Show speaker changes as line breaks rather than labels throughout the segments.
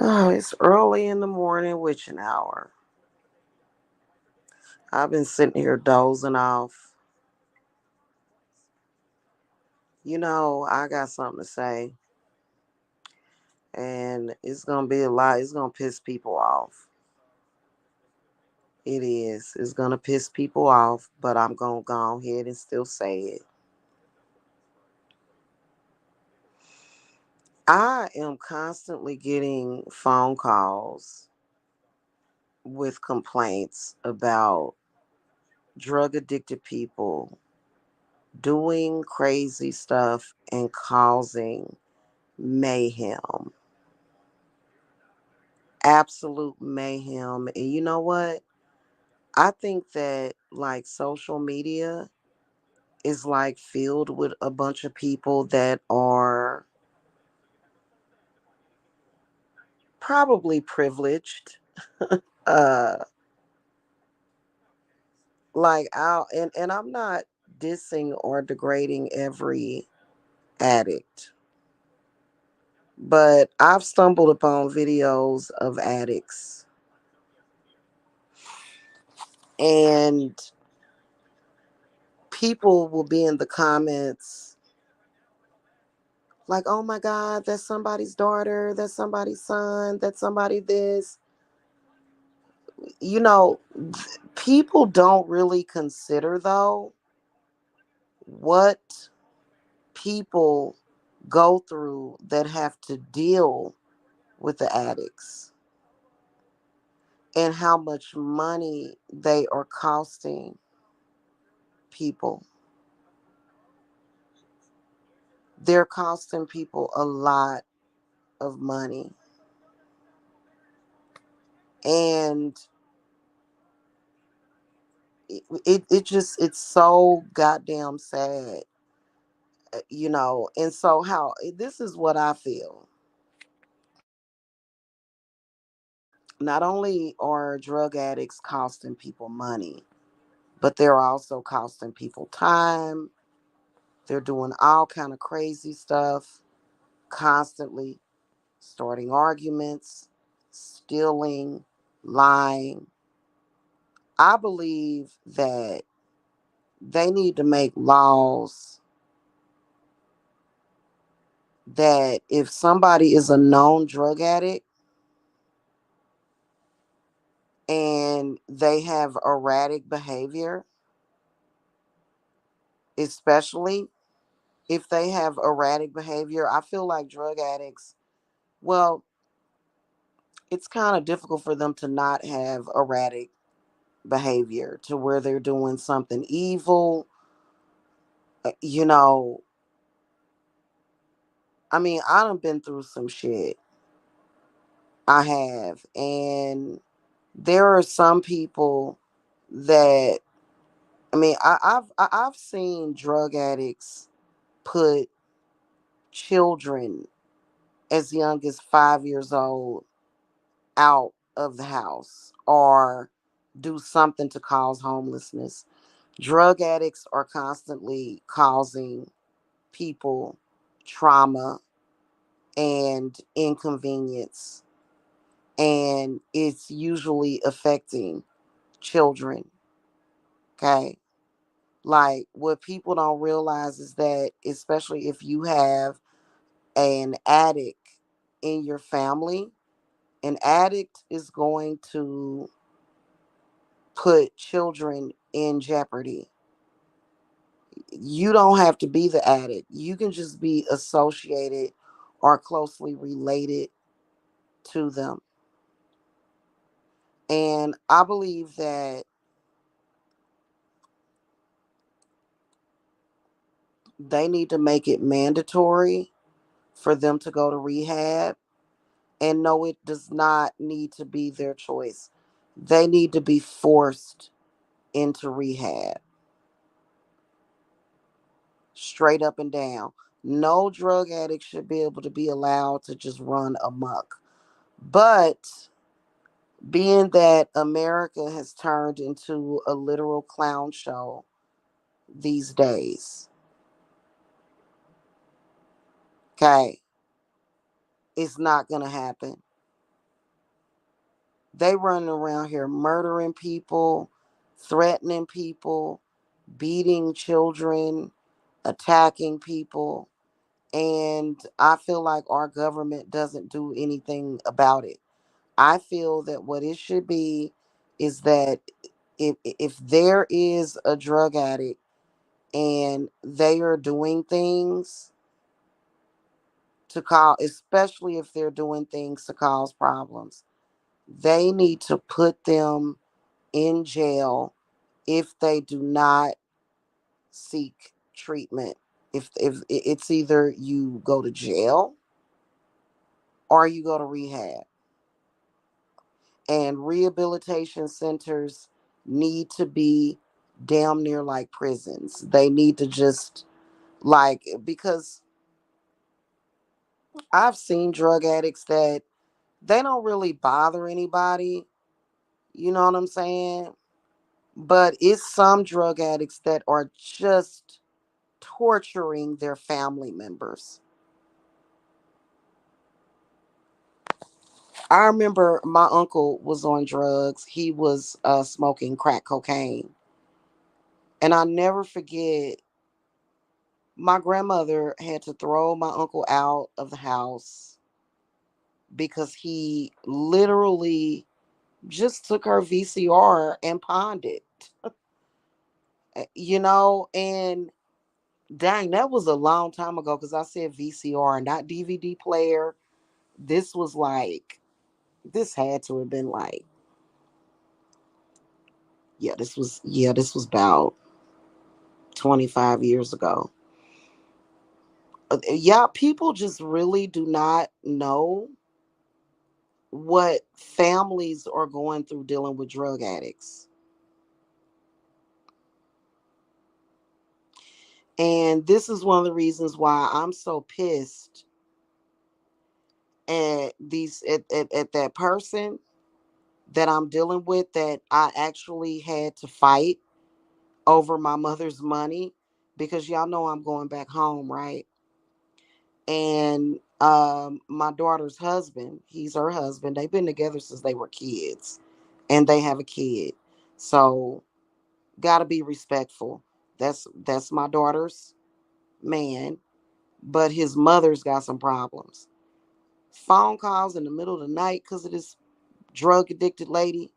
Oh, it's early in the morning, witching hour. I've been sitting here dozing off. I got something to say, and it's gonna be a lot. It's gonna piss people off. It is. It's gonna piss people off, but I'm gonna go ahead and still say it. I am constantly getting phone calls with complaints about drug addicted people doing crazy stuff and causing mayhem, absolute mayhem. And you know what? I think that like social media is like filled with a bunch of people that are probably privileged. Uh like and I'm not dissing or degrading every addict, but I've stumbled upon videos of addicts and people will be in the comments like, oh my God, that's somebody's daughter, that's somebody's son, that's somebody this. You know, people don't really consider, though, what people go through that have to deal with the addicts and how much money they are costing people. They're costing people a lot of money. And it's so goddamn sad, and so how this is what I feel. Not only are drug addicts costing people money, but they're also costing people time. They're doing all kind of crazy stuff, constantly starting arguments, stealing, lying. I believe that they need to make laws that if somebody is a known drug addict and they have erratic behavior, especially if they have erratic behavior, I feel like drug addicts, well, it's kind of difficult for them to not have erratic behavior to where they're doing something evil. Uh, You know, I mean, I done been through some shit. I have. And there are some people that, I mean, I've seen drug addicts put children as young as 5 years old out of the house or do something to cause homelessness. Drug addicts are constantly causing people trauma and inconvenience, and it's usually affecting children. Okay. Like what people don't realize is that, especially if you have an addict in your family, an addict is going to put children in jeopardy. You don't have to be the addict. You can just be associated or closely related to them. And I believe that they need to make it mandatory for them to go to rehab. And no, it does not need to be their choice. They need to be forced into rehab, straight up and down. No drug addict should be able to be allowed to just run amok. But being that America has turned into a literal clown show these days, okay, it's not going to happen. They running around here murdering people, threatening people, beating children, attacking people. And I feel like our government doesn't do anything about it. I feel that what it should be is that if there is a drug addict and they are doing things to cause, especially if they're doing things to cause problems, they need to put them in jail if they do not seek treatment. If it's either you go to jail or you go to rehab. And rehabilitation centers need to be damn near like prisons. They need to just like, because I've seen drug addicts that they don't really bother anybody. You know what I'm saying? But it's some drug addicts that are just torturing their family members. I remember my uncle was on drugs. He was smoking crack cocaine. And I never forget, my grandmother had to throw my uncle out of the house because he literally just took her VCR and pawned it. And dang, that was a long time ago because I said VCR, not DVD player. This was like, this had to have been like, this was about 25 years ago. Yeah, people just really do not know what families are going through dealing with drug addicts. And this is one of the reasons why I'm so pissed at that person that I'm dealing with, that I actually had to fight over my mother's money, because y'all know I'm going back home, right? And my daughter's husband, he's her husband. They've been together since they were kids, and they have a kid. So gotta be respectful. That's my daughter's man, but his mother's got some problems. Phone calls in the middle of the night because of this drug addicted lady.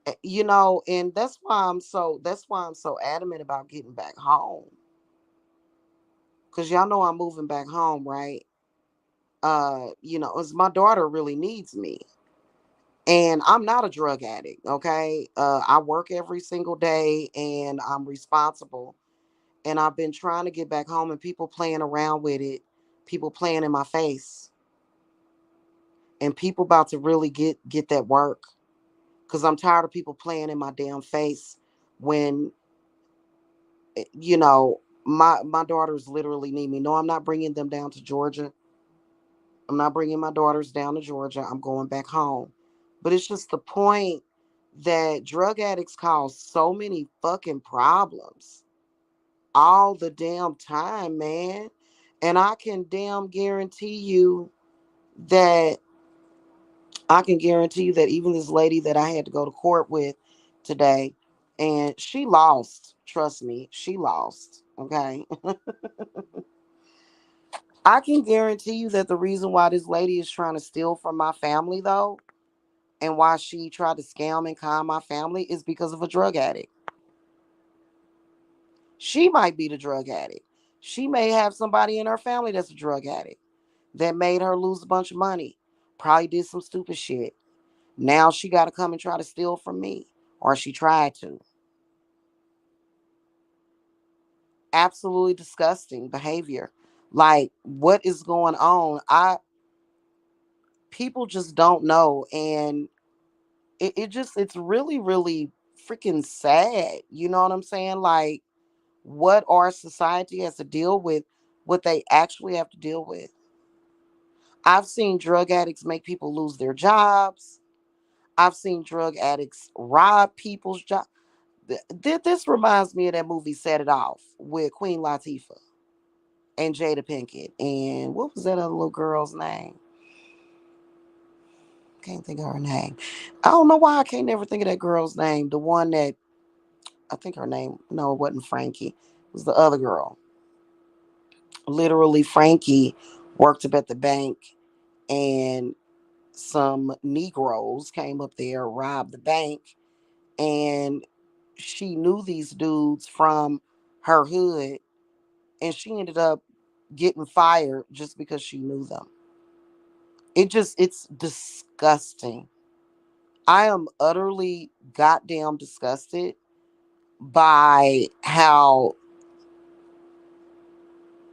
And that's why I'm so adamant about getting back home. Cause y'all know I'm moving back home, right? As my daughter really needs me. And I'm not a drug addict, okay? I work every single day and I'm responsible. And I've been trying to get back home, and people playing around with it, people playing in my face, and people about to really get that work. Cause I'm tired of people playing in my damn face when my daughters literally need me. No, I'm not bringing them down to Georgia. I'm not bringing my daughters down to Georgia. I'm going back home. But it's just the point that drug addicts cause so many fucking problems all the damn time, man. And I can damn guarantee you that even this lady that I had to go to court with today, and she lost. Trust me, she lost. Okay. I can guarantee you that the reason why this lady is trying to steal from my family, though, and why she tried to scam and con my family, is because of a drug addict. She might be the drug addict. She may have somebody in her family that's a drug addict that made her lose a bunch of money. Probably did some stupid shit. Now she got to come and try to steal from me, or she tried to. Absolutely disgusting behavior. Like, what is going on? People just don't know, and it's really, really freaking sad. You know what I'm saying? Like, what our society has to deal with, what they actually have to deal with. I've seen drug addicts make people lose their jobs. I've seen drug addicts rob people's jobs. This reminds me of that movie Set It Off with Queen Latifah and Jada Pinkett. And what was that other little girl's name? can't think of her name. I don't know why I can't never think of that girl's name. The one that I think her name. No, it wasn't Frankie. It was the other girl. Literally, Frankie worked up at the bank, and some Negroes came up there, robbed the bank, and she knew these dudes from her hood, and she ended up getting fired just because she knew them. It's disgusting. I am utterly goddamn disgusted by how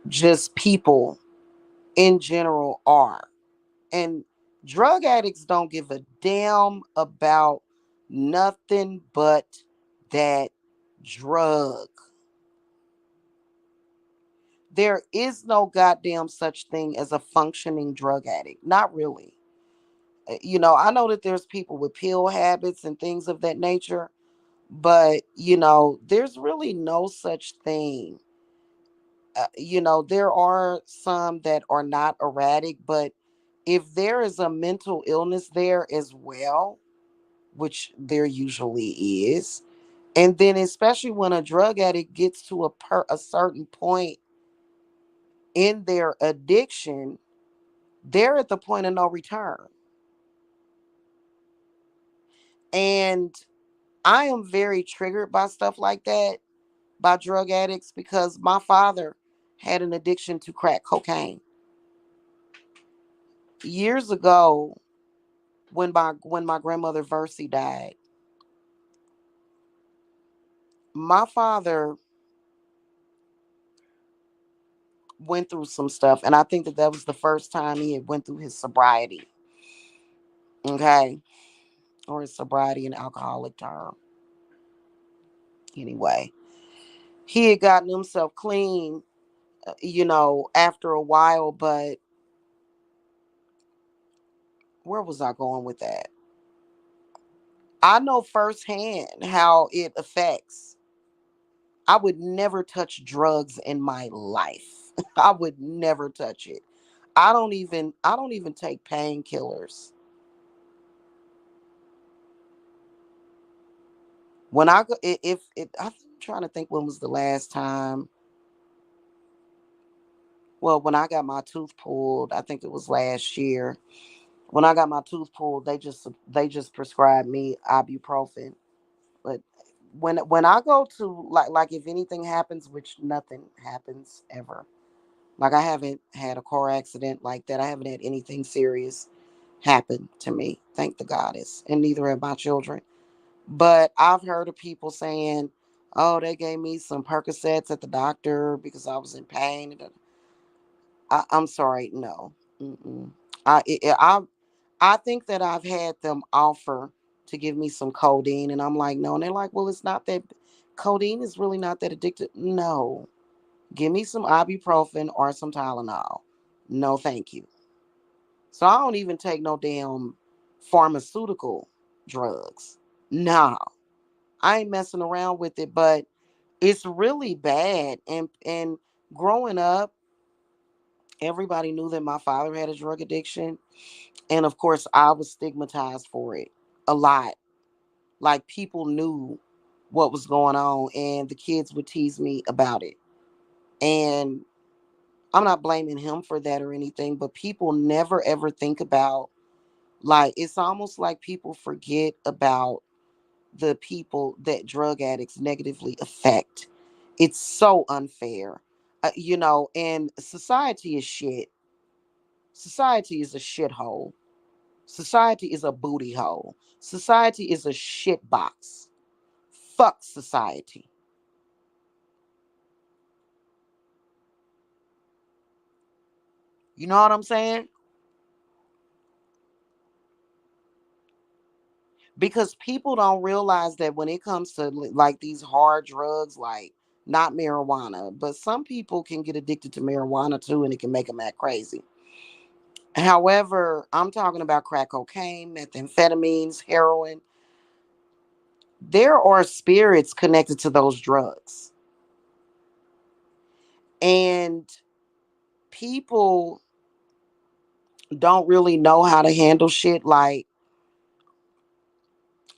just people in general are. And drug addicts don't give a damn about nothing but that drug. There is no goddamn such thing as a functioning drug addict. Not really. I know that there's people with pill habits and things of that nature, but there's really no such thing. There are some that are not erratic, but if there is a mental illness there as well, which there usually is, and then especially when a drug addict gets to a certain point in their addiction, they're at the point of no return. And I am very triggered by stuff like that, by drug addicts, because my father had an addiction to crack cocaine. Years ago, when my grandmother Versi died, my father went through some stuff, and I think that that was the first time he had went through his sobriety. Okay, or his sobriety in alcoholic term. Anyway, he had gotten himself clean, after a while. But where was I going with that? I know firsthand how it affects. I would never touch drugs in my life. I would never touch it. I don't even take painkillers. When I go, if it, I'm trying to think when was the last time. Well, when I got my tooth pulled, I think it was last year. When I got my tooth pulled, they just prescribed me ibuprofen. But when I go to, like if anything happens, which nothing happens ever. Like I haven't had a car accident like that. I haven't had anything serious happen to me. Thank the goddess, and neither have my children. But I've heard of people saying, "Oh, they gave me some Percocets at the doctor because I was in pain." I'm sorry, no. Mm-mm. I think that I've had them offer to give me some codeine, and I'm like, no. And they're like, well, it's not that. Codeine is really not that addictive. No, give me some ibuprofen or some Tylenol. No, thank you. So I don't even take no damn pharmaceutical drugs. No, I ain't messing around with it. But it's really bad. And growing up, everybody knew that my father had a drug addiction. And of course, I was stigmatized for it a lot. Like people knew what was going on, and the kids would tease me about it. And I'm not blaming him for that or anything, but people never ever think about, like, it's almost like people forget about the people that drug addicts negatively affect. It's so unfair. And society is shit. Society is a shithole. Society is a booty hole. Society is a shit box. Fuck society. You know what I'm saying? Because people don't realize that when it comes to like these hard drugs, like not marijuana, but some people can get addicted to marijuana too, and it can make them act crazy. However, I'm talking about crack cocaine, methamphetamines, heroin. There are spirits connected to those drugs. And people don't really know how to handle shit. Like,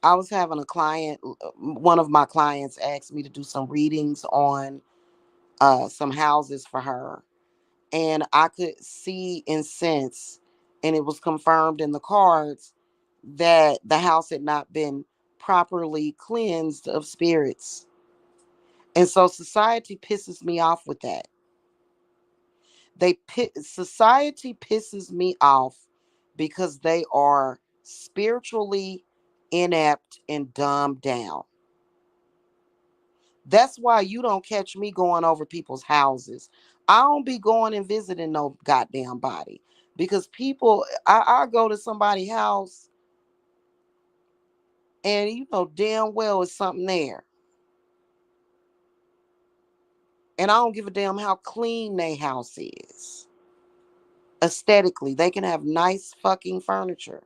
I was having a client, one of my clients asked me to do some readings on some houses for her. And I could see and sense, and it was confirmed in the cards, that the house had not been properly cleansed of spirits. And so society pisses me off with that. Society pisses me off because they are spiritually inept and dumbed down. That's why you don't catch me going over people's houses. I don't be going and visiting no goddamn body. Because people, I go to somebody's house and you know damn well it's something there. And I don't give a damn how clean their house is. Aesthetically, they can have nice fucking furniture.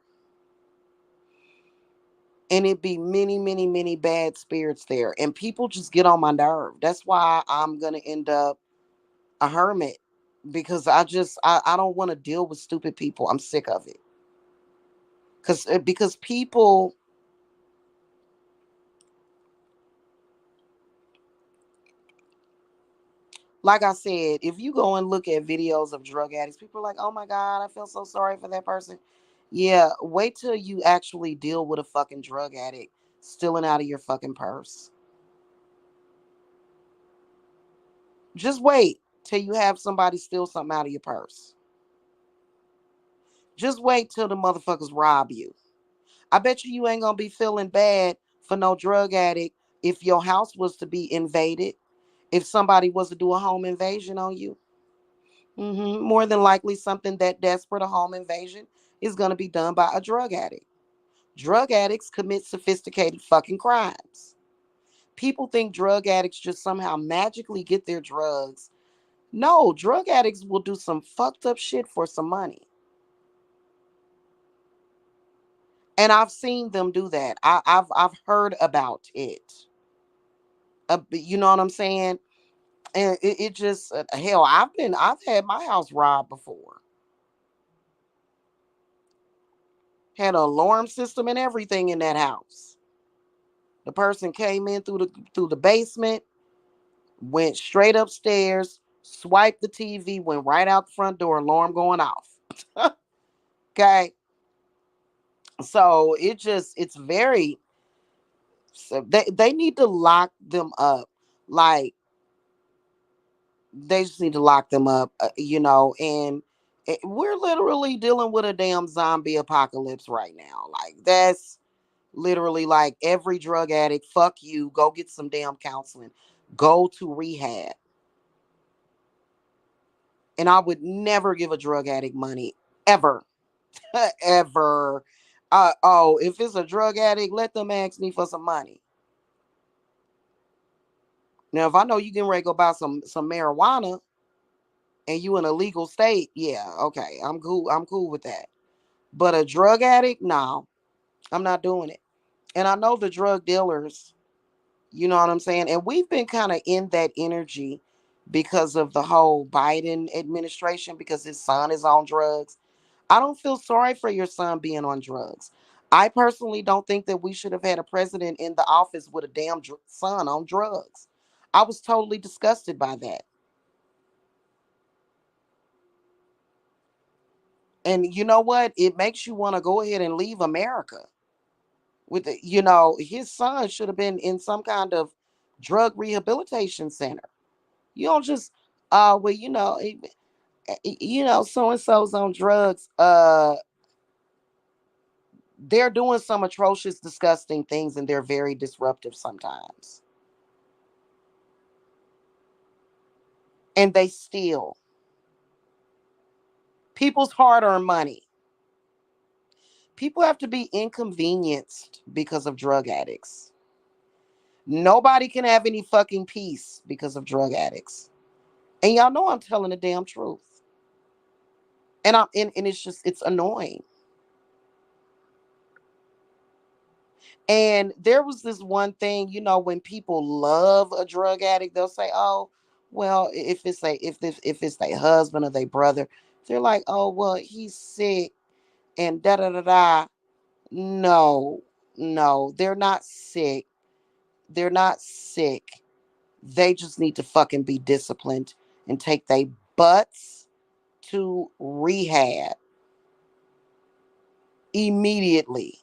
And it be many, many, many bad spirits there. And people just get on my nerve. That's why I'm gonna end up a hermit. Because I don't want to deal with stupid people. I'm sick of it. Because people, like I said, if you go and look at videos of drug addicts, people are like, oh my God, I feel so sorry for that person. Yeah, wait till you actually deal with a fucking drug addict stealing out of your fucking purse. Just wait till you have somebody steal something out of your purse. Just wait till the motherfuckers rob you. I bet you ain't gonna be feeling bad for no drug addict if your house was to be invaded, if somebody was to do a home invasion on you. More than likely, something that desperate, a home invasion, is gonna be done by a drug addict. Drug addicts commit sophisticated fucking crimes. People think drug addicts just somehow magically get their drugs. No, drug addicts will do some fucked up shit for some money. And I've seen them do that. I've heard about it. You know what I'm saying? And it just hell. I've had my house robbed before. Had an alarm system and everything in that house. The person came in through the basement, went straight upstairs, swiped the TV, went right out the front door, alarm going off. Okay, so it's very. So they need to lock them up. Like they just need to lock them up, and we're literally dealing with a damn zombie apocalypse right now. Like that's literally like every drug addict, fuck you, go get some damn counseling, go to rehab. And I would never give a drug addict money ever, ever. Oh, if it's a drug addict, let them ask me for some money. Now, if I know you getting ready to go buy some marijuana and you in a legal state, yeah, okay, I'm cool. I'm cool with that. But a drug addict, no, I'm not doing it. And I know the drug dealers, you know what I'm saying? And we've been kind of in that energy because of the whole Biden administration, because his son is on drugs. I don't feel sorry for your son being on drugs. I personally don't think that we should have had a president in the office with a damn son on drugs. I was totally disgusted by that. And you know what? It makes you want to go ahead and leave America. His son should have been in some kind of drug rehabilitation center. You don't just, well, so and so's on drugs. They're doing some atrocious, disgusting things, and they're very disruptive sometimes. And they steal people's hard-earned money. People have to be inconvenienced because of drug addicts. Nobody can have any fucking peace because of drug addicts. And y'all know I'm telling the damn truth. And it's annoying. And there was this one thing, when people love a drug addict, they'll say, "Oh, well, if it's their husband or their brother, they're like, oh, well, he's sick and da da da da." No, no, they're not sick. They're not sick. They just need to fucking be disciplined and take their butts to rehab immediately.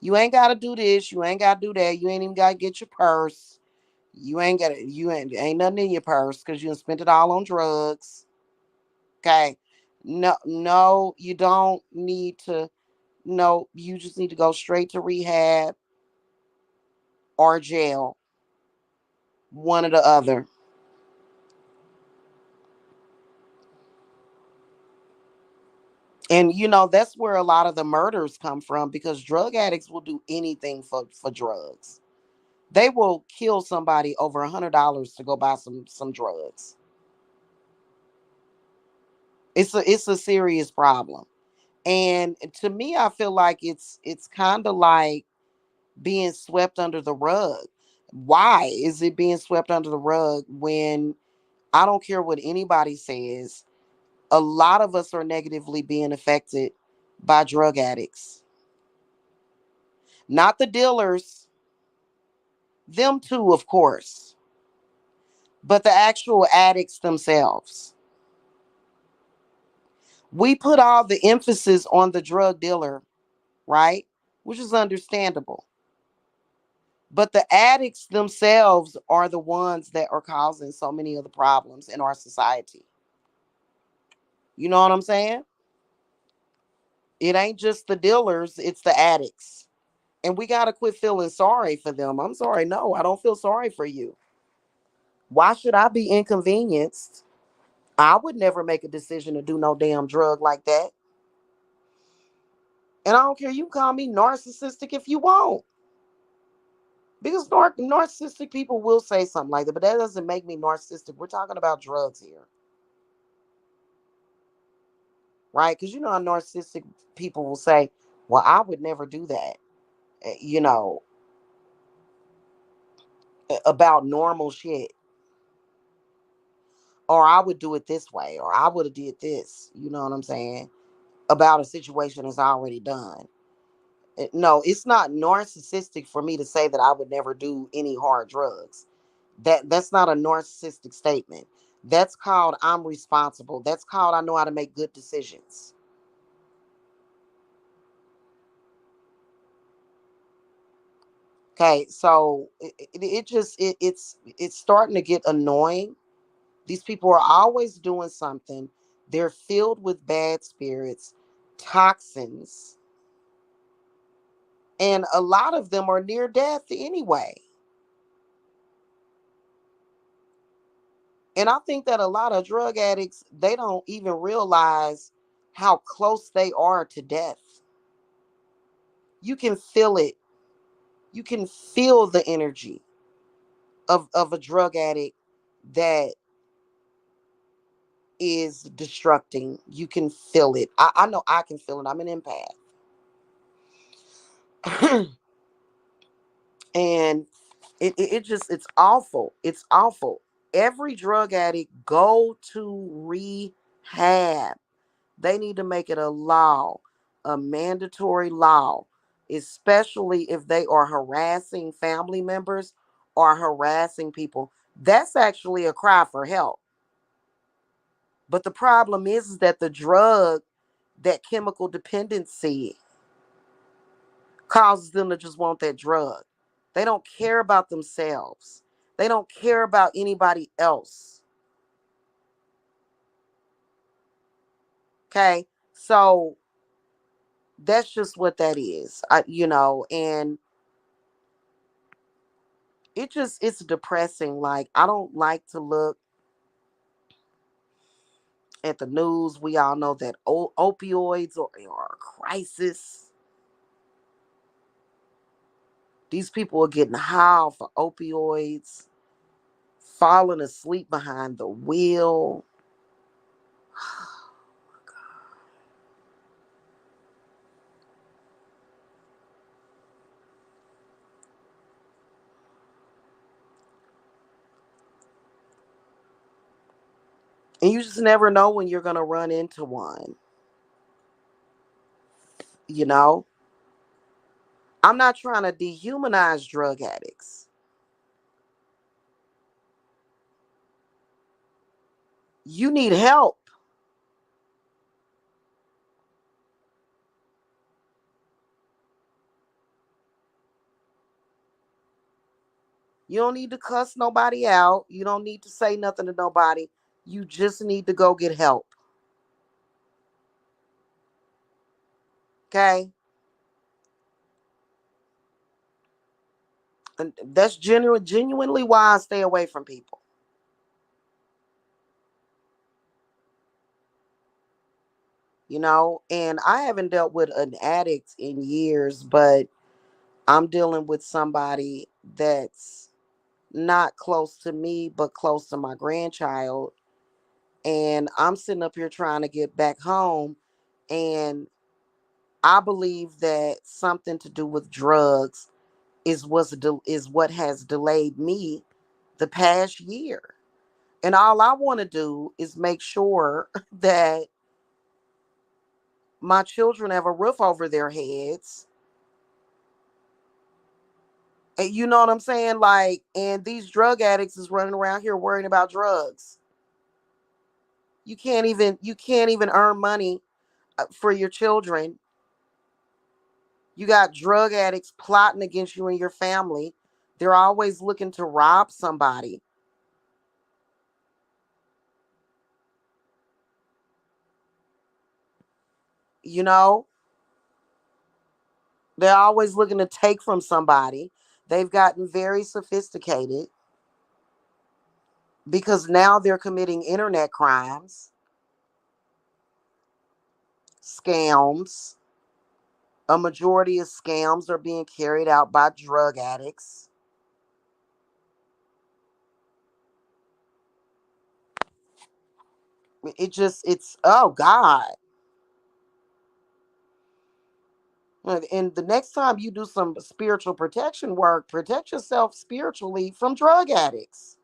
You ain't got to do this. You ain't got to do that. You ain't even got to get your purse. You ain't nothing in your purse because you done spent it all on drugs. Okay. No, no, you don't need to. No, you just need to go straight to rehab or jail. One or the other. And that's where a lot of the murders come from because drug addicts will do anything for drugs. They will kill somebody over $100 to go buy some drugs. It's a serious problem. And to me, I feel like it's kind of like being swept under the rug. Why is it being swept under the rug when I don't care what anybody says? A lot of us are negatively being affected by drug addicts. Not the dealers, them too, of course, but the actual addicts themselves. We put all the emphasis on the drug dealer, right? Which is understandable. But the addicts themselves are the ones that are causing so many of the problems in our society. You know what I'm saying? It ain't just the dealers, it's the addicts. And we got to quit feeling sorry for them. I'm sorry. No, I don't feel sorry for you. Why should I be inconvenienced? I would never make a decision to do no damn drug like that. And I don't care. You call me narcissistic if you want. Because narcissistic people will say something like that, but that doesn't make me narcissistic. We're talking about drugs here, right? Because how narcissistic people will say, well, I would never do that, you know, about normal shit. Or I would do it this way, or I would have did this, you know what I'm saying? About a situation that's already done. No, it's not narcissistic for me to say that I would never do any hard drugs. That's not a narcissistic statement. That's called I'm responsible. That's called I know how to make good decisions. Okay, so it's starting to get annoying. These people are always doing something. They're filled with bad spirits, toxins, and a lot of them are near death anyway. And I think that a lot of drug addicts, they don't even realize how close they are to death. You can feel it. You can feel the energy of a drug addict that is destructing. You can feel it. I know I can feel it. I'm an empath. And it's awful. It's awful. Every drug addict go to rehab. They need to make it a law, a mandatory law, especially if they are harassing family members or harassing people. That's actually a cry for help. But the problem is that the drug, that chemical dependency, causes them to just want that drug. They don't care about themselves. They don't care about anybody else. Okay? So that's just what that is. And it's depressing. Like, I don't like to look at the news. We all know that opioids are a crisis. These people are getting high for opioids, falling asleep behind the wheel. And you just never know when you're going to run into one. You know, I'm not trying to dehumanize drug addicts. You need help. You don't need to cuss nobody out. You don't need to say nothing to nobody. You just need to go get help. Okay? And that's genuinely why I stay away from people. And I haven't dealt with an addict in years, but I'm dealing with somebody that's not close to me, but close to my grandchild. And I'm sitting up here trying to get back home. And I believe that something to do with drugs is what has delayed me the past year. And all I want to do is make sure that my children have a roof over their heads. And you know what I'm saying? Like, and these drug addicts is running around here worrying about drugs. You can't even earn money for your children. You got drug addicts plotting against you and your family. They're always looking to rob somebody. You know, they're always looking to take from somebody. They've gotten very sophisticated because now they're committing internet crimes, scams. A majority of scams are being carried out by drug addicts. Oh God. And the next time you do some spiritual protection work, protect yourself spiritually from drug addicts.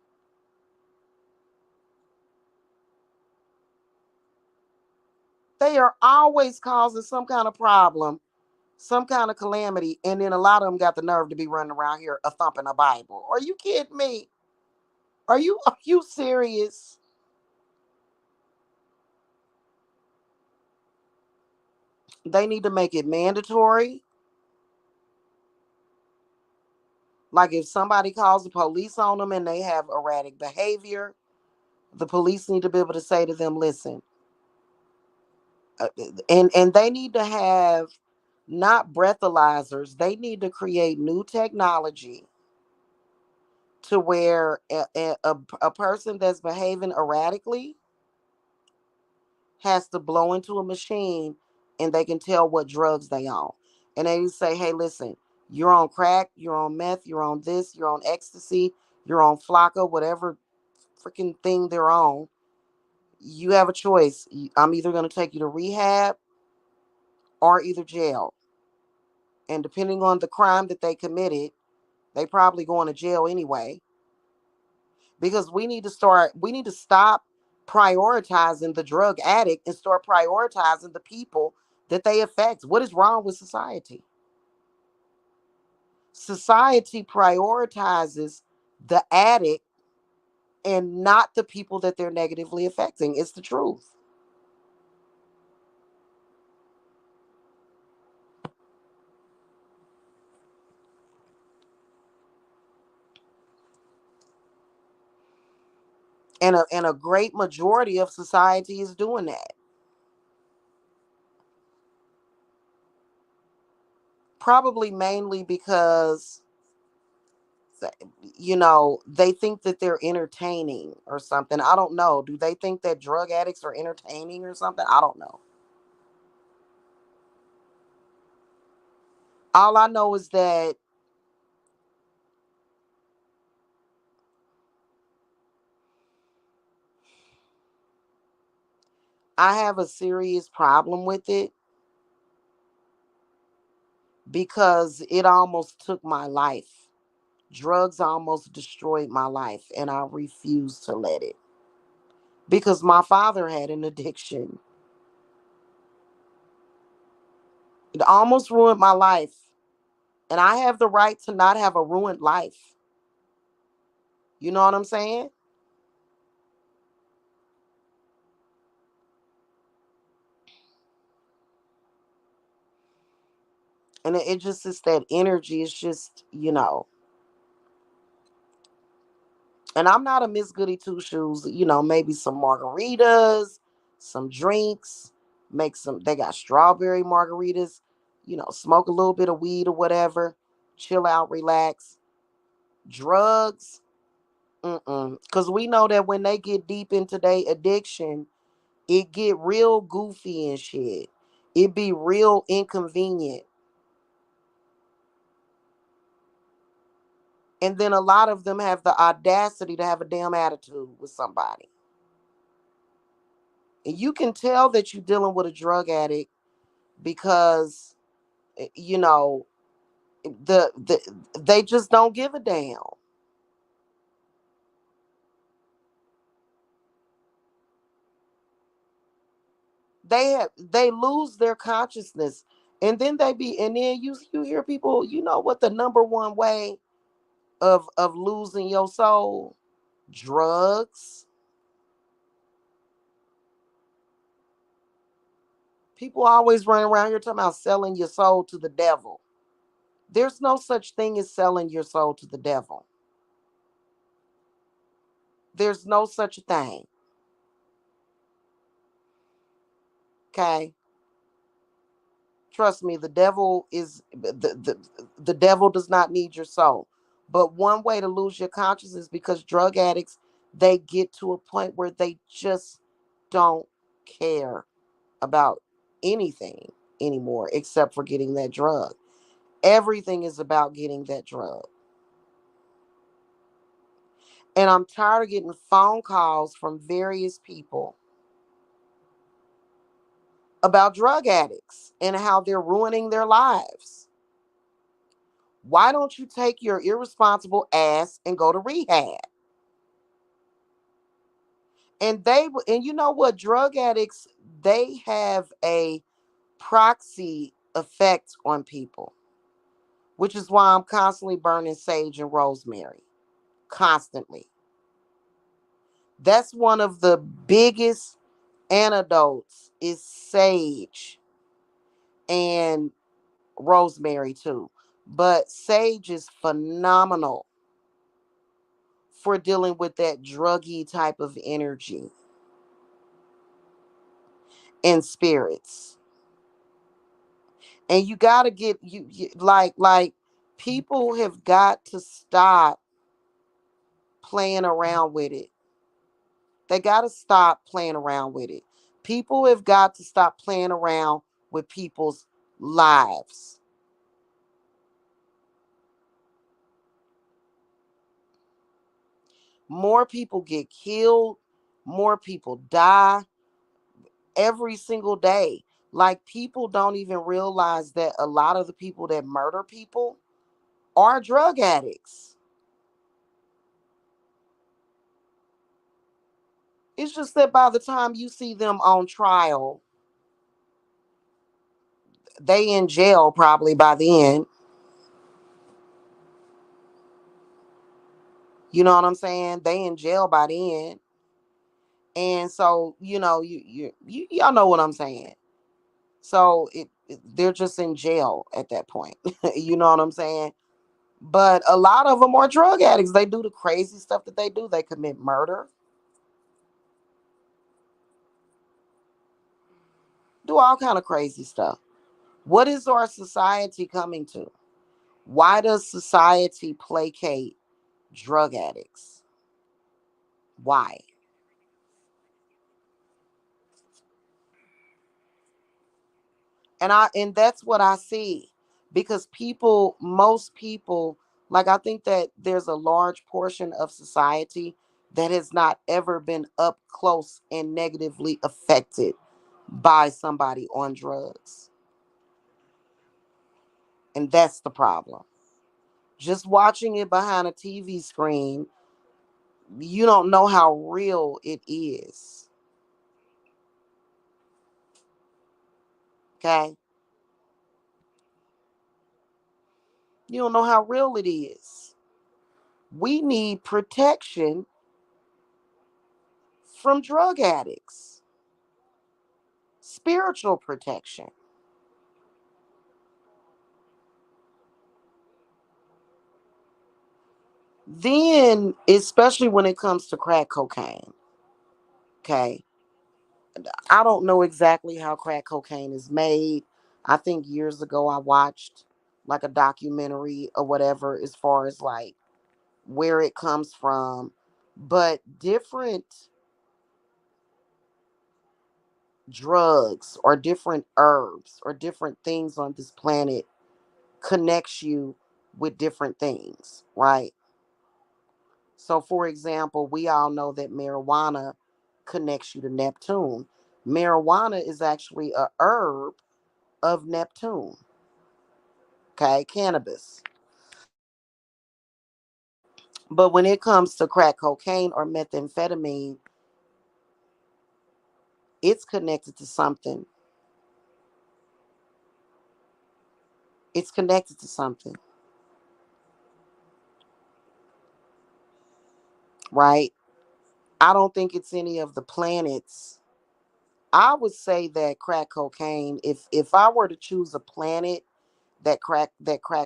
They are always causing some kind of problem, some kind of calamity, and then a lot of them got the nerve to be running around here a thumping a Bible. Are you kidding me? Are you serious? They need to make it mandatory. Like if somebody calls the police on them and they have erratic behavior, the police need to be able to say to them, "Listen," and they need to have not breathalyzers. They need to create new technology to where a person that's behaving erratically has to blow into a machine and they can tell what drugs they on. And they say, "Hey, listen, you're on crack, you're on meth, you're on this, you're on ecstasy, you're on flocka, whatever freaking thing they're on. You have a choice. I'm either going to take you to rehab or either jail. And depending on the crime that they committed, they probably going to jail anyway. Because we need to stop prioritizing the drug addict and start prioritizing the people that they affect. What is wrong with society? Society prioritizes the addict and not the people that they're negatively affecting. It's the truth. And a great majority of society is doing that. Probably mainly because they think that they're entertaining or something. I don't know. Do they think that drug addicts are entertaining or something? I don't know. All I know is that I have a serious problem with it because it almost took my life. Drugs almost destroyed my life, and I refuse to let it because my father had an addiction. It almost ruined my life. And I have the right to not have a ruined life. You know what I'm saying? And it just is that energy. It's just, and I'm not a Miss Goody Two Shoes, maybe some margaritas, some drinks, they got strawberry margaritas, smoke a little bit of weed or whatever, chill out, relax. Drugs, because we know that when they get deep into their addiction, it get real goofy and shit. It be real inconvenient. And then a lot of them have the audacity to have a damn attitude with somebody. And you can tell that you're dealing with a drug addict because you know the they just don't give a damn. They lose their consciousness, and then you hear people. You know what the number one way of losing your soul? Drugs. People always run around here talking about selling your soul to the devil. There's no such thing as selling your soul to the devil. There's no such a thing. Okay. Trust me, the devil does not need your soul. But one way to lose your consciousness, because drug addicts, they get to a point where they just don't care about anything anymore except for getting that drug. Everything is about getting that drug. And I'm tired of getting phone calls from various people about drug addicts and how they're ruining their lives. Why don't you take your irresponsible ass and go to rehab? And you know what? Drug addicts, they have a proxy effect on people, which is why I'm constantly burning sage and rosemary. Constantly. That's one of the biggest antidotes is sage and rosemary too. But sage is phenomenal for dealing with that druggy type of energy and spirits. And you got to get like people have got to stop playing around with it. They got to stop playing around with it. People have got to stop playing around with people's lives. More people get killed, more people die every single day. Like people don't even realize that a lot of the people that murder people are drug addicts. It's just that by the time you see them on trial, they in jail probably by the end. You know what I'm saying? They in jail by the end. And so, y'all know what I'm saying. So they're just in jail at that point. You know what I'm saying? But a lot of them are drug addicts. They do the crazy stuff that they do. They commit murder, do all kind of crazy stuff. What is our society coming to? Why does society placate drug addicts? Why? And that's what I see, because most people, like, I think that there's a large portion of society that has not ever been up close and negatively affected by somebody on drugs. And that's the problem. Just watching it behind a TV screen, you don't know how real it is. Okay? You don't know how real it is. We need protection from drug addicts, spiritual protection. Then, especially when it comes to crack cocaine, okay? I don't know exactly how crack cocaine is made. I think years ago I watched like a documentary or whatever as far as like where it comes from. But different drugs or different herbs or different things on this planet connects you with different things, right? So, for example, we all know that marijuana connects you to Neptune. Marijuana is actually a herb of Neptune, okay? Cannabis. But when it comes to crack cocaine or methamphetamine, it's connected to something. It's connected to something, right? I don't think it's any of the planets. I would say that crack cocaine, if I were to choose a planet that crack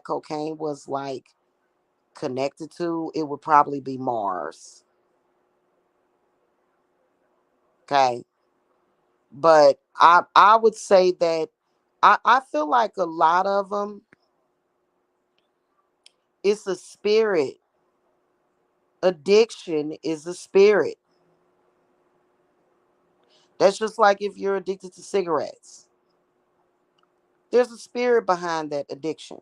cocaine was like connected to, it would probably be Mars. Okay. But I would say that I feel like a lot of them, it's a spirit. Addiction is a spirit. That's just like if you're addicted to cigarettes. There's a spirit behind that addiction.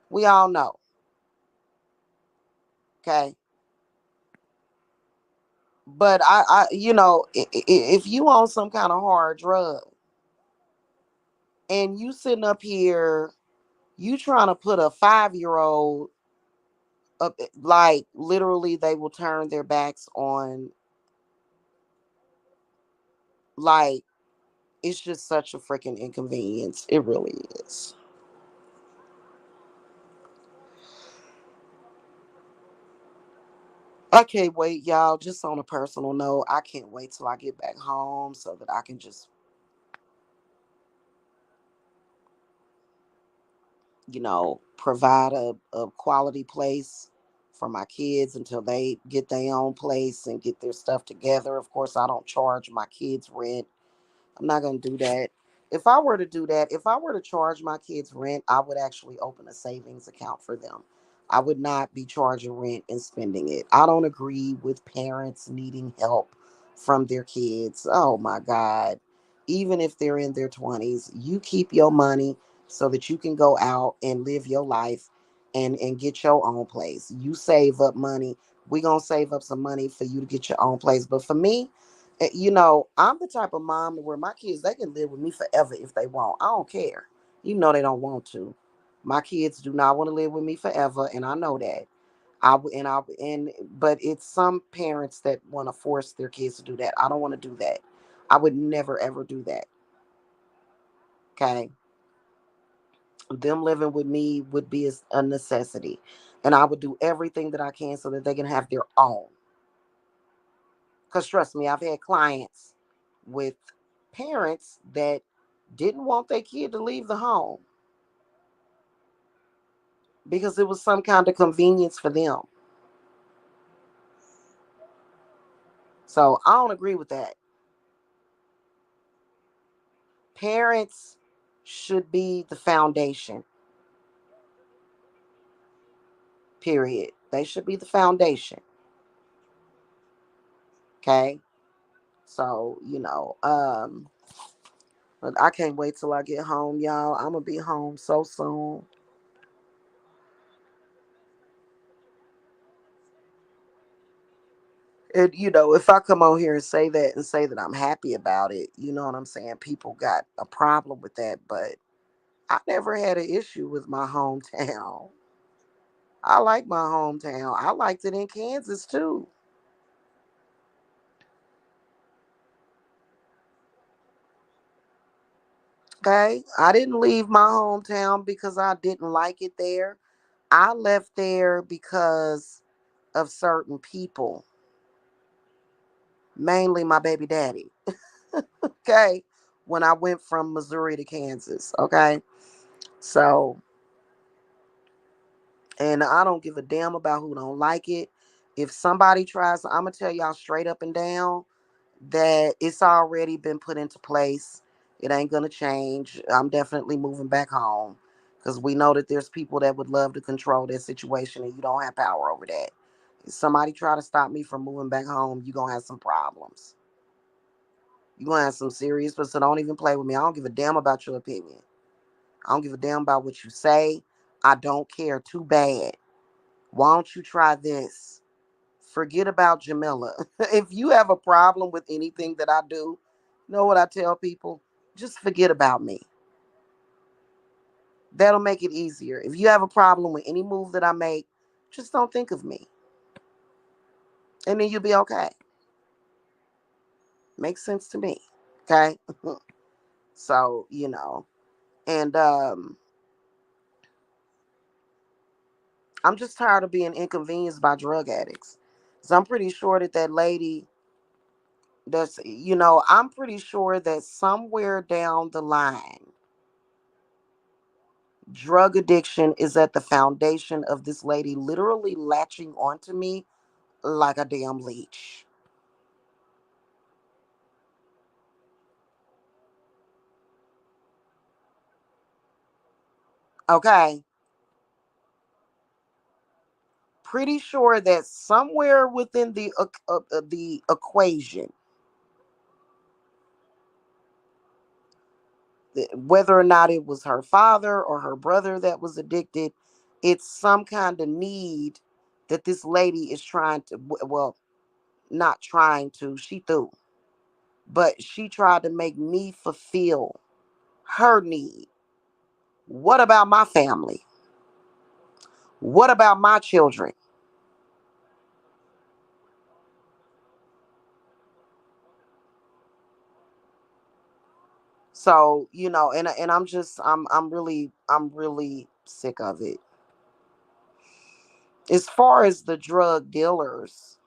We all know. Okay. But if you on some kind of hard drug and you sitting up here, you trying to put a 5-year old up, like literally, they will turn their backs on, like, it's just such a freaking inconvenience. It really is. I can't wait, y'all. Just on a personal note, I can't wait till I get back home so that I can just, provide a quality place for my kids until they get their own place and get their stuff together. Of course, I don't charge my kids rent. I'm not going to do that. If I were to do that, if I were to charge my kids rent, I would actually open a savings account for them. I would not be charging rent and spending it. I don't agree with parents needing help from their kids. Oh my God. Even if they're in their 20s, you keep your money so that you can go out and live your life and get your own place. You save up money. We're going to save up some money for you to get your own place. But for me, I'm the type of mom where my kids, they can live with me forever if they want. I don't care. They don't want to. My kids do not want to live with me forever, and I know that. But it's some parents that want to force their kids to do that. I don't want to do that. I would never ever do that. Okay, them living with me would be a necessity, and I would do everything that I can so that they can have their own. Because trust me, I've had clients with parents that didn't want their kid to leave the home because it was some kind of convenience for them. So I don't agree with that. Parents should be the foundation, period. They should be the foundation. Okay. So, but I can't wait till I get home, y'all. I'm gonna be home so soon. And if I come on here and say that I'm happy about it, you know what I'm saying? People got a problem with that, but I never had an issue with my hometown. I like my hometown. I liked it in Kansas too. Okay. I didn't leave my hometown because I didn't like it there. I left there because of certain people, mainly my baby daddy. Okay. When I went from Missouri to Kansas. Okay. So, and I don't give a damn about who don't like it. If somebody tries, I'm going to tell y'all straight up and down that it's already been put into place. It ain't going to change. I'm definitely moving back home because we know that there's people that would love to control that situation and you don't have power over that. If somebody try to stop me from moving back home, you're going to have some problems. You're going to have some serious, but so don't even play with me. I don't give a damn about your opinion. I don't give a damn about what you say. I don't care too bad. Why don't you try this? Forget about Jamila. If you have a problem with anything that I do, you know what I tell people? Just forget about me. That'll make it easier. If you have a problem with any move that I make, just don't think of me. And then you'll be okay. Makes sense to me. Okay? So, and I'm just tired of being inconvenienced by drug addicts. So I'm pretty sure that that lady I'm pretty sure that somewhere down the line, drug addiction is at the foundation of this lady literally latching onto me like a damn leech. Okay. Pretty sure that somewhere within the equation, whether or not it was her father or her brother that was addicted, it's some kind of need that this lady is trying to, well, not trying to, she threw, but she tried to make me fulfill her need. What about my family? What about my children? So, and I'm really sick of it. As far as the drug dealers,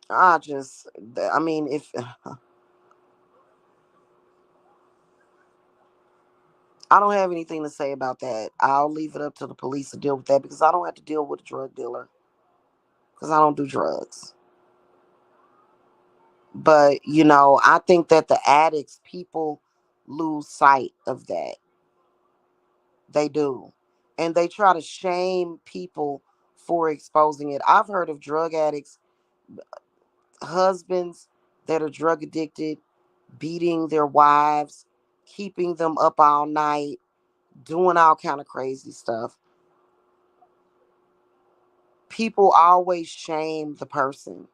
I mean, if I don't have anything to say about that, I'll leave it up to the police to deal with that because I don't have to deal with a drug dealer because I don't do drugs. But, I think that the addicts, people lose sight of that. They do. And they try to shame people for exposing it. I've heard of drug addicts, husbands that are drug addicted, beating their wives, keeping them up all night, doing all kind of crazy stuff. People always shame the person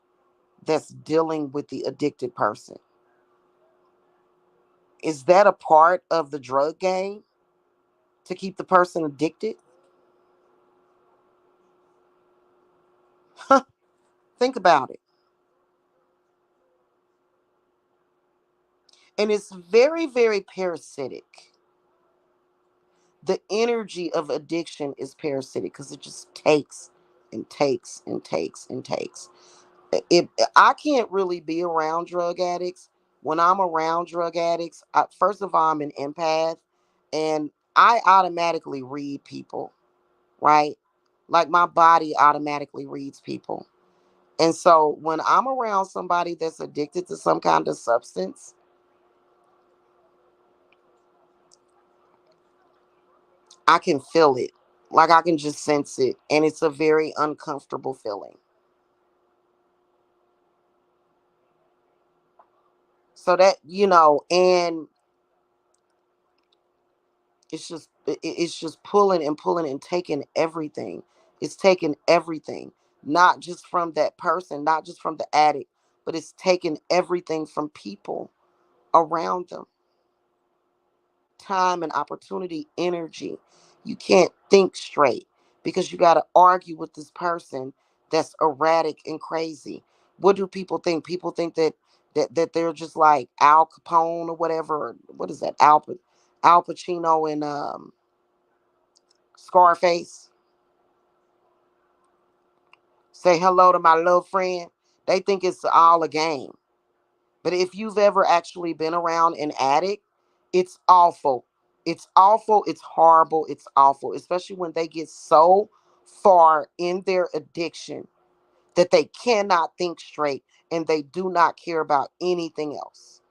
that's dealing with the addicted person. Is that a part of the drug game to keep the person addicted? Think about it. And it's very, very parasitic. The energy of addiction is parasitic because it just takes and takes and takes and takes. If I can't really be around drug addicts, when I'm around drug addicts, first of all, I'm an empath and I automatically read people, right? Like my body automatically reads people. And so when I'm around somebody that's addicted to some kind of substance, I can feel it. Like I can just sense it. And it's a very uncomfortable feeling. So that, and it's just pulling and pulling and taking everything. It's taking everything, not just from that person, not just from the addict, but it's taking everything from people around them. Time and opportunity, energy. You can't think straight because you got to argue with this person that's erratic and crazy. What do people think? People think that that they're just like Al Capone or whatever. What is that? Al Pacino and Scarface. Say hello to my little friend. They think it's all a game. But if you've ever actually been around an addict, it's awful. It's awful. It's horrible. It's awful, especially when they get so far in their addiction that they cannot think straight and they do not care about anything else.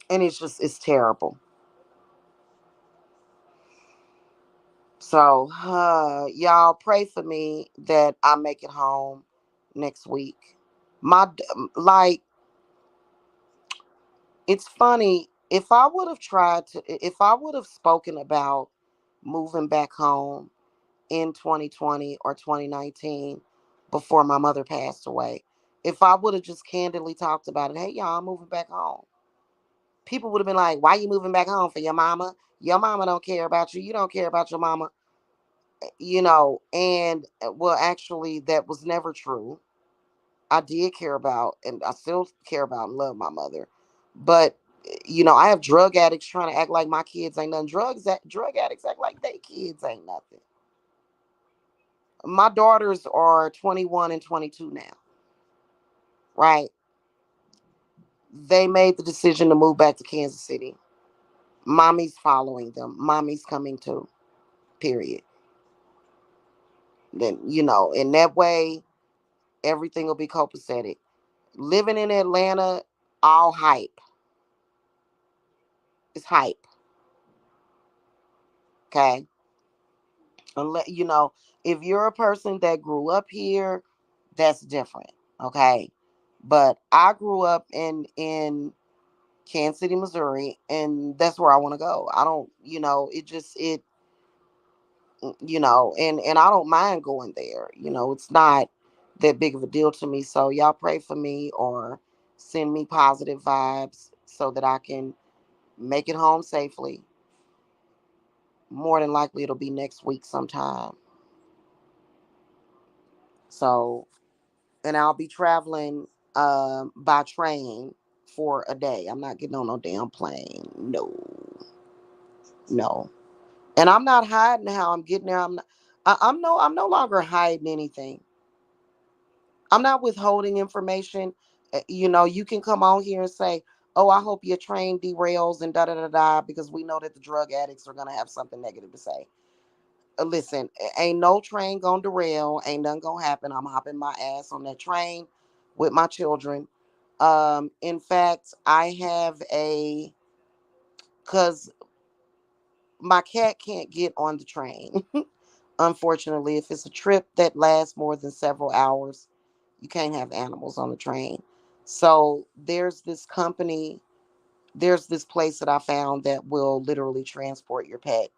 And it's terrible. So, y'all pray for me that I make it home next week. My, like, it's funny. If I would have spoken about moving back home in 2020 or 2019 before my mother passed away, if I would have just candidly talked about it, hey, y'all, I'm moving back home. People would have been like, why you moving back home? For your mama? Your mama don't care about you. You don't care about your mama. And well, actually, that was never true. I did care about, and I still care about and love my mother. But, I have drug addicts trying to act like my kids ain't nothing. Drug addicts act like they kids ain't nothing. My daughters are 21 and 22 now, right? They made the decision to move back to Kansas City. Mommy's following them. Mommy's coming too, period. Then, in that way, everything will be copacetic. Living in Atlanta, all hype. It's hype. Okay. Unless, if you're a person that grew up here, that's different. Okay. But I grew up in Kansas City, Missouri, and that's where I want to go. I don't, it just it and I don't mind going there. It's not that big of a deal to me. So y'all pray for me or send me positive vibes so that I can make it home safely. More than likely it'll be next week sometime. So, and I'll be traveling by train for a day. I'm not getting on no damn plane. No. No. And I'm not hiding how I'm getting there. I'm no longer hiding anything. I'm not withholding information. You can come on here and say, "Oh, I hope your train derails and da da da da," because we know that the drug addicts are gonna have something negative to say. Listen, ain't no train gonna derail. Ain't nothing gonna happen. I'm hopping my ass on that train with my children. In fact, I have cause my cat can't get on the train. Unfortunately, if it's a trip that lasts more than several hours, you can't have animals on the train. So there's this place that I found that will literally transport your pet.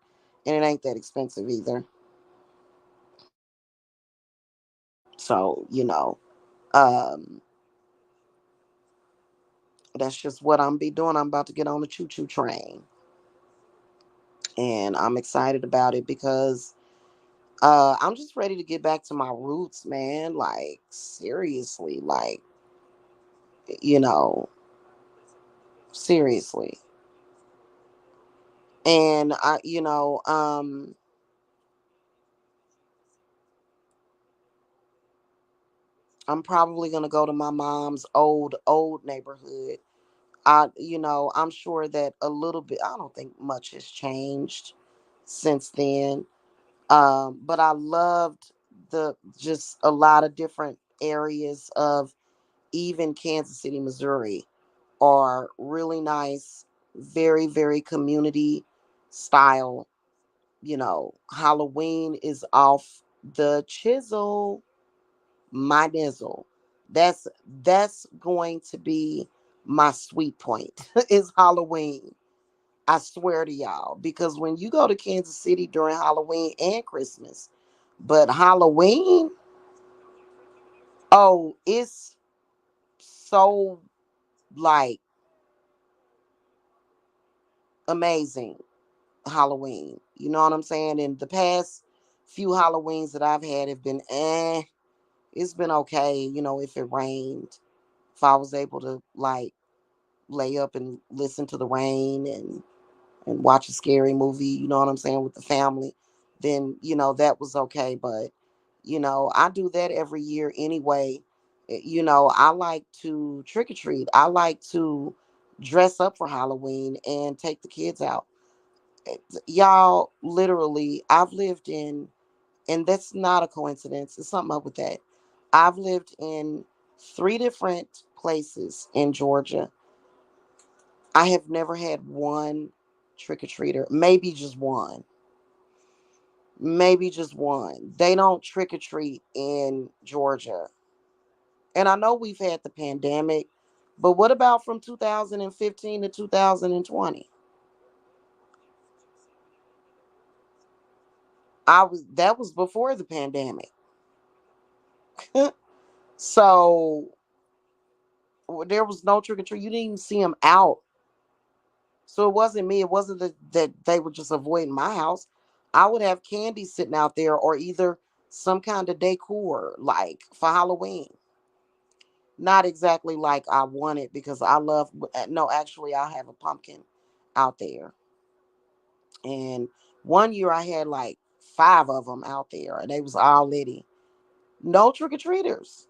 And it ain't that expensive either. So, um, that's just what I'm be doing. I'm about to get on the choo choo train. And I'm excited about it because I'm just ready to get back to my roots, man. Like, seriously, like, you know, seriously. And I'm probably gonna go to my mom's old neighborhood. I'm sure that a little bit. I don't think much has changed since then. But I loved the just a lot of different areas of even Kansas City, Missouri, are really nice, very very community style. Halloween is off the chisel, my nizzle. That's going to be my sweet point is Halloween. I swear to y'all, because when you go to Kansas City during Halloween and Christmas, but Halloween, oh, it's so like amazing Halloween. You know what I'm saying? And the past few Halloweens that I've had have been it's been okay, if it rained. If I was able to like lay up and listen to the rain and watch a scary movie, you know what I'm saying, with the family, then, that was okay. But, I do that every year anyway. I like to trick or treat. I like to dress up for Halloween and take the kids out. Y'all, literally, I've lived in, and that's not a coincidence, there's something up with that. I've lived in three different places in Georgia. I have never had one trick or treater, maybe just one. Maybe just one. They don't trick or treat in Georgia. And I know we've had the pandemic, but what about from 2015 to 2020? That was before the pandemic. So there was no trick or treat. You didn't even see them out. So it wasn't me. It wasn't that they were just avoiding my house. I would have candy sitting out there, or either some kind of decor like for Halloween. Not exactly like I wanted, because I love, no, actually, I have a pumpkin out there. And one year I had like five of them out there, and they was all litty. No trick or treaters.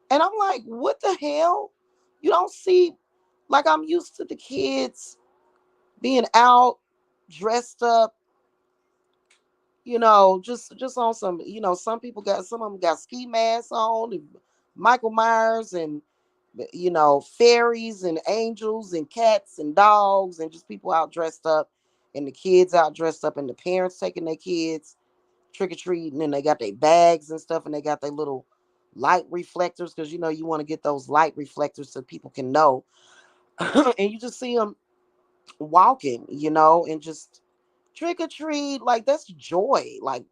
And I'm like, what the hell? You don't see, like, I'm used to the kids being out, dressed up, just on some, some people got, some of them got ski masks on, and Michael Myers, and fairies and angels and cats and dogs, and just people out dressed up, and the kids out dressed up, and the parents taking their kids trick or treating, and they got their bags and stuff, and they got their little light reflectors, because you want to get those light reflectors so people can know. And you just see them walking, and just trick or treat, like that's joy. Like,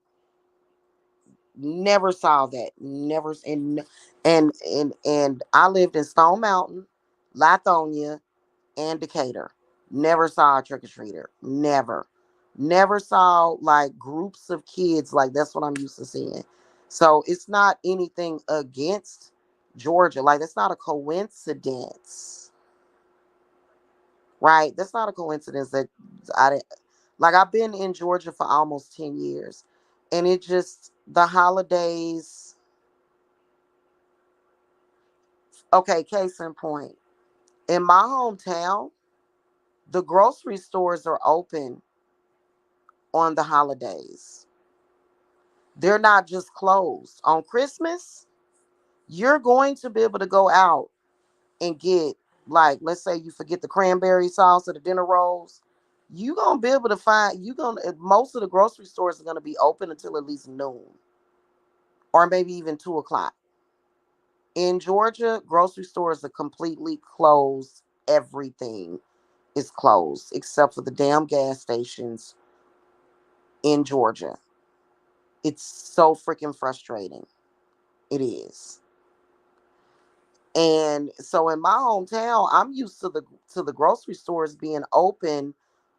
never saw that. Never. And I lived in Stone Mountain, Lithonia, and Decatur. Never saw a trick or treater. Never saw like groups of kids. Like, that's what I'm used to seeing. So it's not anything against Georgia. Like, that's not a coincidence, right? That's not a coincidence that I didn't, like, I've been in Georgia for almost 10 years, and it just, the holidays. Okay, case in point. In my hometown, the grocery stores are open on the holidays. They're not just closed. On Christmas, you're going to be able to go out and get, like, let's say you forget the cranberry sauce or the dinner rolls. You're going to be able to find, most of the grocery stores are going to be open until at least noon, or maybe even 2 o'clock. In Georgia, grocery stores are completely closed. Everything is closed except for the damn gas stations in Georgia. It's so freaking frustrating. It is. And so in my hometown, I'm used to the grocery stores being open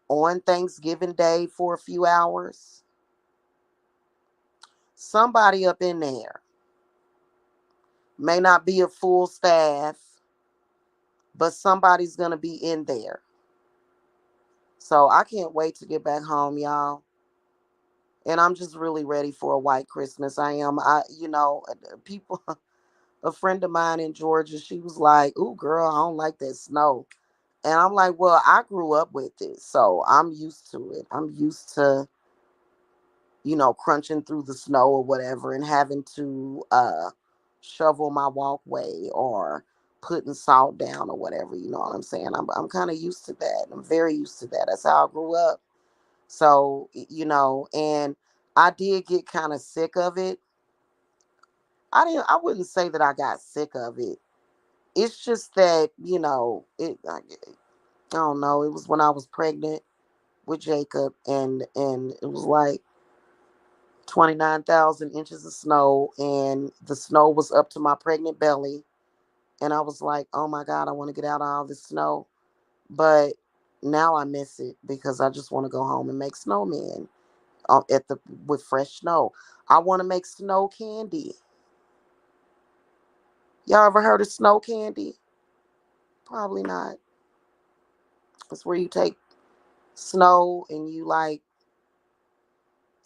on Thanksgiving Day for a few hours. Somebody up in there may not be a full staff, but somebody's going to be in there. So I can't wait to get back home, y'all. And I'm just really ready for a white Christmas. I am. People, a friend of mine in Georgia, she was like, "Ooh, girl, I don't like that snow." And I'm like, "Well, I grew up with it, so I'm used to it. I'm used to, crunching through the snow or whatever, and having to shovel my walkway, or putting salt down or whatever. You know what I'm saying? I'm kind of used to that. I'm very used to that. That's how I grew up. So, and I did get kind of sick of it. I wouldn't say that I got sick of it. It's just that, I don't know, it was when I was pregnant with Jacob, and it was like 29,000 inches of snow, and the snow was up to my pregnant belly, and I was like, "Oh my God, I want to get out of all this snow." But now I miss it because I just want to go home and make snowmen at the with fresh snow. I want to make snow candy. Y'all ever heard of snow candy? Probably not. It's where you take snow and you like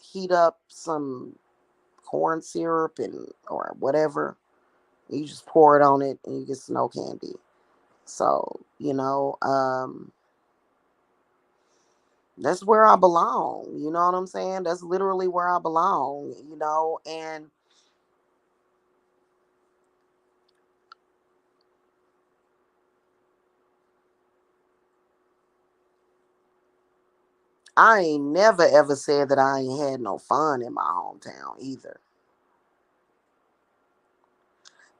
heat up some corn syrup and or whatever. You just pour it on it and you get snow candy. So, that's where I belong. You know what I'm saying? That's literally where I belong, and I ain't never ever said that I ain't had no fun in my hometown either.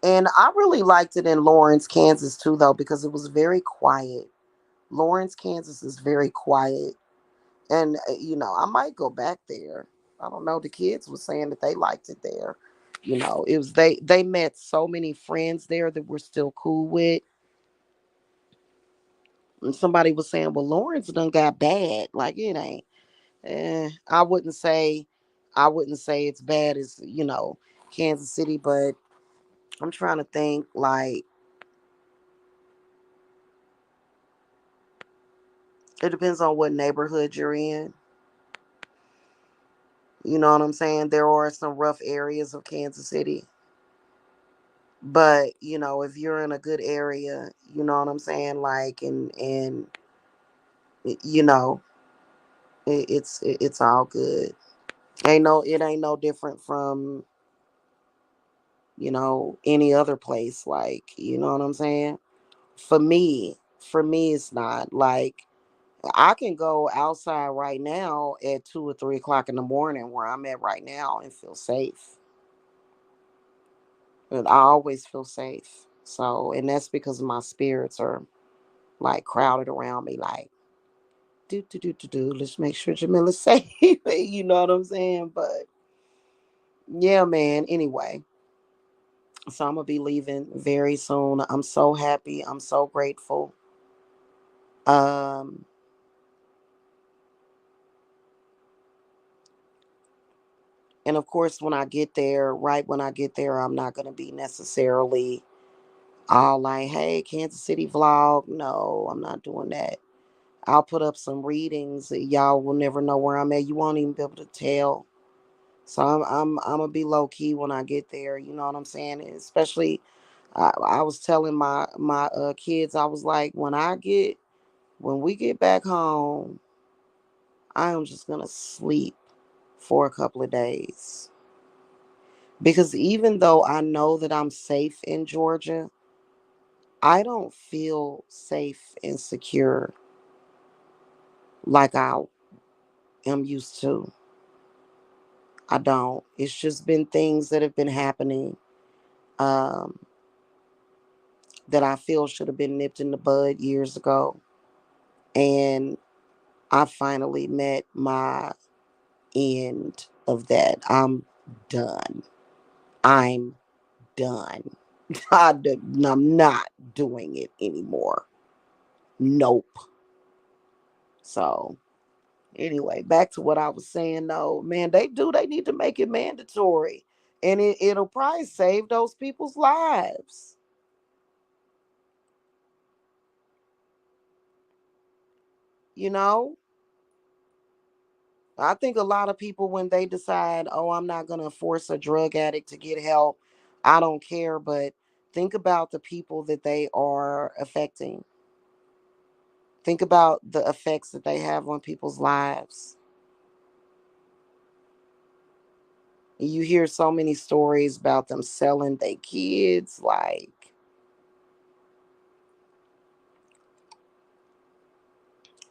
And I really liked it in Lawrence, Kansas too, though, because it was very quiet. Lawrence, Kansas is very quiet. And, I might go back there. I don't know. The kids were saying that they liked it there. It was they met so many friends there that we're still cool with. And somebody was saying, well, Lawrence done got bad. Like it ain't. I wouldn't say it's bad as, Kansas City, but I'm trying to think like it depends on what neighborhood you're in. You know what I'm saying? There are some rough areas of Kansas City. But, if you're in a good area, you know what I'm saying? Like and you know, it's all good. It ain't no different from, any other place. Like, you know what I'm saying? For me, it's not. Like I can go outside right now at 2 or 3 o'clock in the morning where I'm at right now and feel safe. And I always feel safe. So, and that's because my spirits are like crowded around me, like, do. Let's make sure Jamila's safe. You know what I'm saying? But yeah, man. Anyway, so I'm gonna be leaving very soon. I'm so happy. I'm so grateful. Um, and of course, when I get there, right when I get there, I'm not gonna be necessarily all like, "Hey, Kansas City vlog." No, I'm not doing that. I'll put up some readings. Y'all will never know where I'm at. You won't even be able to tell. So I'm gonna be low key when I get there. You know what I'm saying? And especially, I was telling my kids, I was like, when we get back home, I am just gonna sleep for a couple of days because even though I know that I'm safe in Georgia, I don't feel safe and secure like I am used to. I don't. It's just been things that have been happening um, that I feel should have been nipped in the bud years ago. And I finally met my end of that. I'm done. I'm done. I'm not doing it anymore. Nope. So, anyway, back to what I was saying though. Man, they need to make it mandatory. And it'll probably save those people's lives. You know? I think a lot of people, when they decide, oh, I'm not going to force a drug addict to get help, I don't care. But think about the people that they are affecting. Think about the effects that they have on people's lives. You hear so many stories about them selling their kids. Like,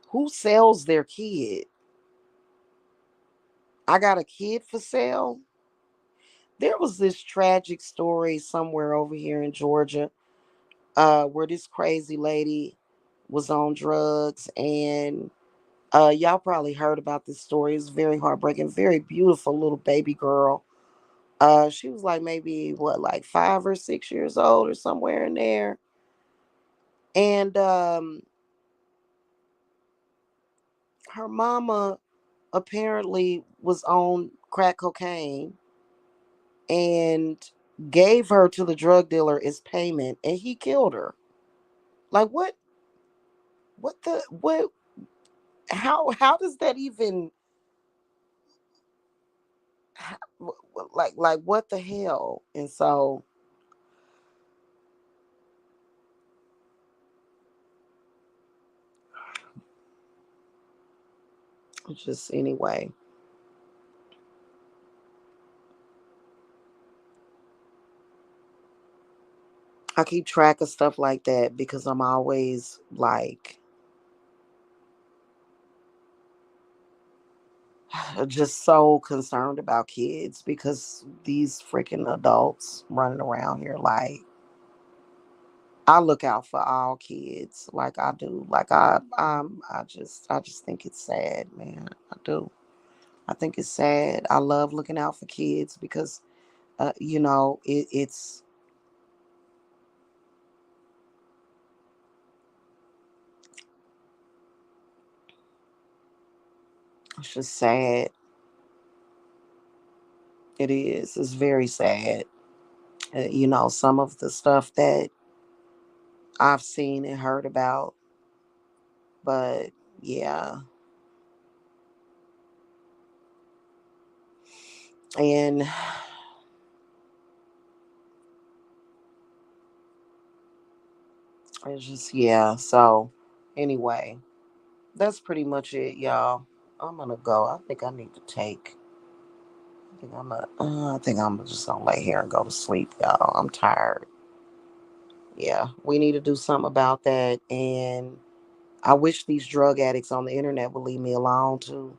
who sells their kid? I got a kid for sale. There was this tragic story somewhere over here in Georgia, where this crazy lady was on drugs, and y'all probably heard about this story. It's very heartbreaking. Very beautiful little baby girl. She was like maybe what, like 5 or 6 years old or somewhere in there. And her mama apparently was on crack cocaine and gave her to the drug dealer as payment, and he killed her. Like what? What the what? How does that even? Like what the hell? And so just anyway, I keep track of stuff like that because I'm always like just so concerned about kids because these freaking adults running around here like I look out for all kids like I do. Like I just think it's sad, man. I do. I think it's sad. I love looking out for kids because it's just sad. It is. It's very sad. Some of the stuff that I've seen and heard about, but yeah. And it's just, yeah. So, anyway, that's pretty much it, y'all. I'm gonna go. I think I need to take. I think I'm just gonna lay here and go to sleep, y'all. I'm tired. Yeah, we need to do something about that. And I wish these drug addicts on the internet would leave me alone too.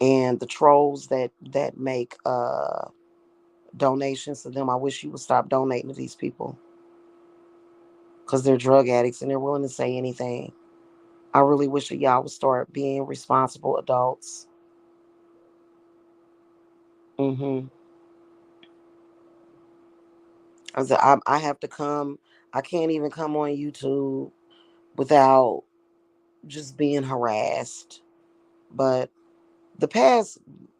And the trolls that make donations to them, I wish you would stop donating to these people because they're drug addicts and they're willing to say anything. I really wish that y'all would start being responsible adults. Mm-hmm. I have to come. I can't even come on YouTube without just being harassed. But the past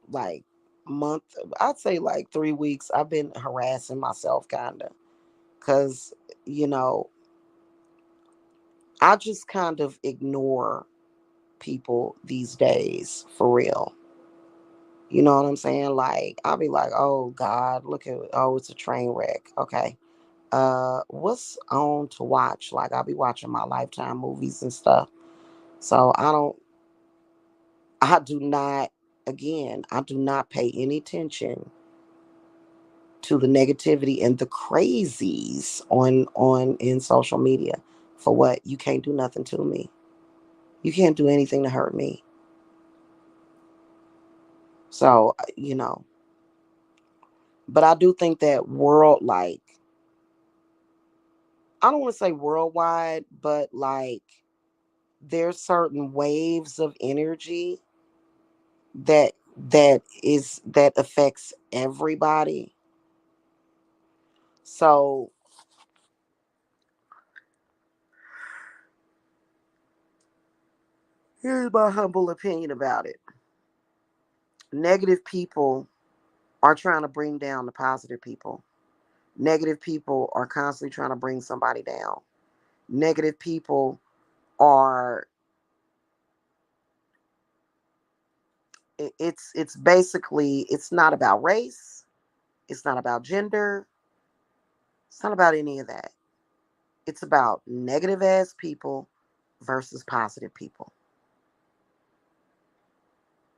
like month, I'd say like 3 weeks, I've been harassing myself kind of because you know I just kind of ignore people these days for real. You know what I'm saying? Like I'll be like, oh God, look at it's a train wreck. Okay. What's on to watch? Like I'll be watching my Lifetime movies and stuff. So I do not again, I do not pay any attention to the negativity and the crazies on in social media. For what? You can't do nothing to me. You can't do anything to hurt me. So, but I do think that I don't want to say worldwide, but like there's certain waves of energy that affects everybody. So here's my humble opinion about it. Negative people are trying to bring down the positive people. Negative people are constantly trying to bring somebody down. Negative people are it's basically it's not about race, it's not about gender, it's not about any of that. It's about negative ass people versus positive people.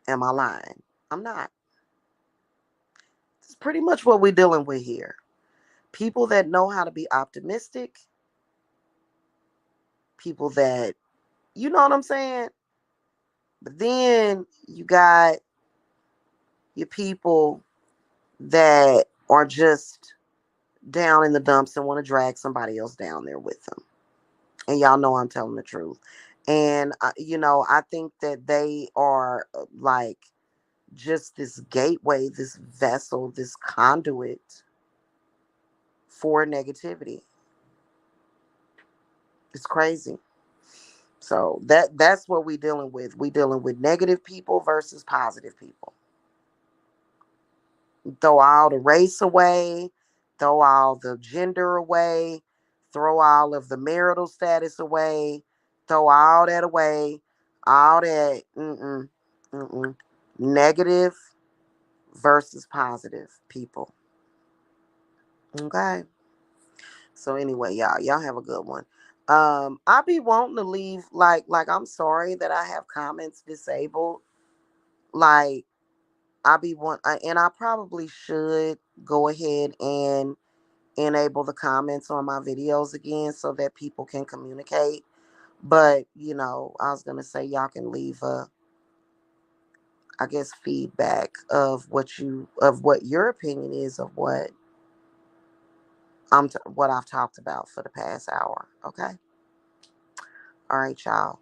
Am I lying? I'm not. It's pretty much what we're dealing with here. People that know how to be optimistic, people that, you know what I'm saying? But then you got your people that are just down in the dumps and want to drag somebody else down there with them. And y'all know I'm telling the truth. And, I think that they are like just this gateway, this vessel, this conduit for negativity. It's crazy. So that's what we dealing with. We dealing with negative people versus positive people. Throw all the race away, throw all the gender away, throw all of the marital status away, throw all that away, all that. Mm-mm. Negative versus positive people. Okay. So anyway, y'all have a good one. I be wanting to leave like I'm sorry that I have comments disabled. Like and I probably should go ahead and enable the comments on my videos again so that people can communicate. But I was gonna say y'all can leave I guess feedback of what your opinion is of what I've talked about for the past hour. Okay. All right, y'all.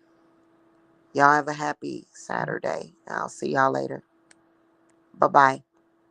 Y'all have a happy Saturday. I'll see y'all later. Bye bye.